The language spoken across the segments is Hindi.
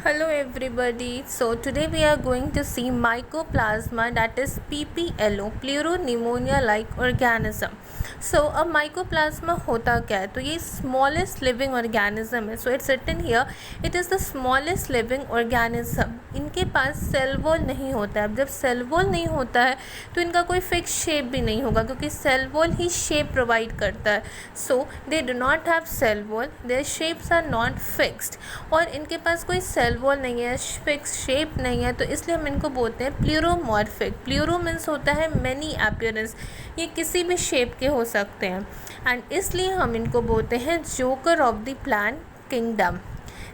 Hello everybody. So today we are going to see mycoplasma, that is PPLO, pleuropneumonia like organism. So a mycoplasma होता क्या है? तो ये smallest living organism है. So it's written here, it is the smallest living organism. इनके पास सेल वॉल नहीं होता है. अब जब सेल वॉल नहीं होता है तो इनका कोई फिक्स शेप भी नहीं होगा, क्योंकि सेल वॉल ही शेप प्रोवाइड करता है. So they do not have cell wall, their shapes are not fixed. और इनके पास कोई सेल वॉल नहीं है, फिक्स शेप नहीं है, तो इसलिए हम इनको बोलते हैं प्लूरोमॉर्फिक. प्लूरो मीन्स होता है मैनी अपीयरेंस, ये किसी भी शेप के हो सकते हैं, एंड इसलिए हम इनको बोलते हैं joker of the plant kingdom.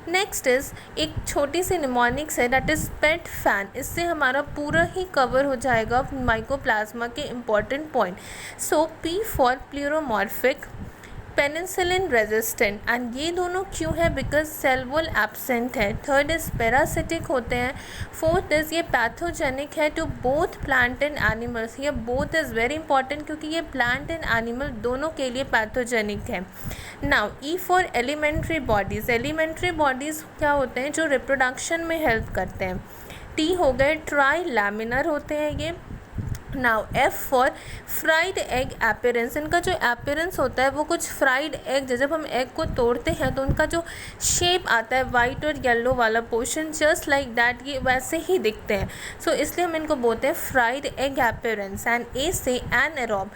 Next is एक छोटी सी निमोनिक्स है, दैट इज़ पेट फैन. इससे हमारा पूरा ही कवर हो जाएगा माइकोप्लाज्मा के important point. So P for pleuromorphic, penicillin resistant, and ये दोनों क्यों है? बिकॉज सेल वॉल एब्सेंट है. थर्ड इज़ पैरासिटिक होते हैं. फोर्थ इज़ ये पैथोजेनिक है to both plant and animals. ये बोथ इज़ वेरी इंपॉर्टेंट, क्योंकि ये प्लांट एंड एनिमल दोनों के लिए पैथोजेनिक है. Now E for elementary bodies. Elementary bodies क्या होते हैं? जो रिप्रोडक्शन में हेल्प करते हैं. टी हो गए, ट्राई लैमिनर होते हैं ये. Now F for fried egg appearance. इनका जो अपीयरेंस होता है वो कुछ फ्राइड एग, जब हम एग को तोड़ते हैं तो उनका जो शेप आता है वाइट और येलो वाला पोर्शन, जस्ट लाइक दैट, ये वैसे ही दिखते हैं. सो इसलिए हम इनको बोलते हैं fried egg appearance. And A से एनएरोब.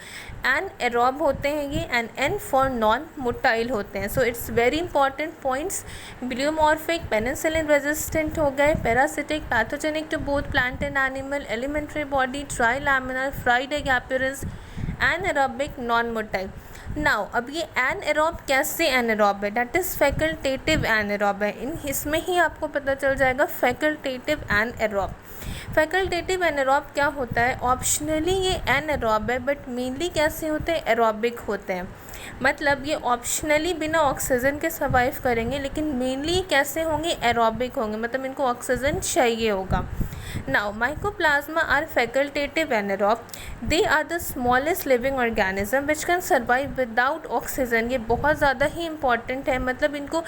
एनएरोब होते हैं ये, and N for non motile होते हैं. So it's very important points. Pleomorphic, penicillin resistant हो गए, parasitic, pathogenic to both plant and animal, elementary body, trilaminar, fried egg appearance, anaerobic, non motile. Now अब ये एनएरोब कैसे एनएरोब है? दैट इज़ फैकल्टेटिव एनएरोब है. इसमें ही आपको पता चल जाएगा फैकल्टेटिव एनएरोब. फैकल्टेटिव एनएरोब क्या होता है? ऑप्शनली ये एनएरोब है, बट मेनली कैसे होते हैं? एरोबिक होते हैं. मतलब ये ऑप्शनली बिना ऑक्सीजन के सर्वाइव करेंगे, लेकिन मेनली कैसे होंगे? एरोबिक होंगे, मतलब इनको ऑक्सीजन चाहिए होगा. Now, mycoplasma are facultative anaerobe. They are the smallest living organism which can survive without oxygen. ये बहुत ज़्यादा ही इम्पॉर्टेंट है. मतलब इनको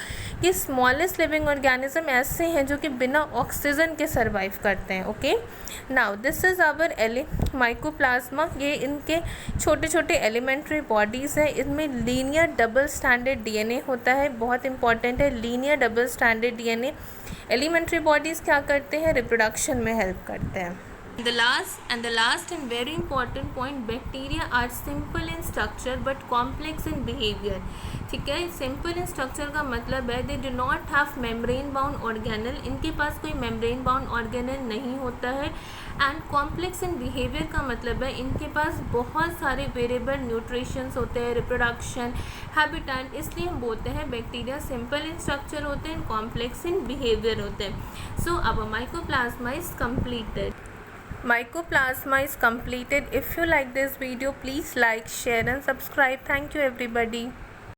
ये स्मॉलेस्ट लिविंग ऑर्गेनिज्म ऐसे हैं जो कि बिना ऑक्सीजन के सर्वाइव करते हैं. Okay, now this is our mycoplasma. ये इनके छोटे छोटे एलिमेंट्री बॉडीज़ हैं. इनमें लीनियर डबल स्टैंडर्ड डीएनए होता है, बहुत इंपॉर्टेंट है. Linear double standard DNA. Elementary bodies क्या करते हैं? रिप्रोडक्शन में हेल्प करते हैं. The last and very important point, bacteria are simple in structure but complex in behavior. ठीक है, सिंपल इन स्ट्रक्चर का मतलब है दे do not have membrane bound organelle. इनके पास कोई मेम्ब्रेन बाउंड ऑर्गेनल नहीं होता है. एंड कॉम्प्लेक्स इन बिहेवियर का मतलब है इनके पास बहुत सारे वेरिएबल न्यूट्रिशंस होते हैं, रिप्रोडक्शन, हैबिटेट. इसलिए हम बोलते हैं बैक्टीरिया सिंपल इन स्ट्रक्चर होते हैं, कॉम्प्लेक्स इन बिहेवियर होते हैं. सो अब mycoplasma is completed. Mycoplasma is completed. If you like this video, please like, share and subscribe. Thank you everybody.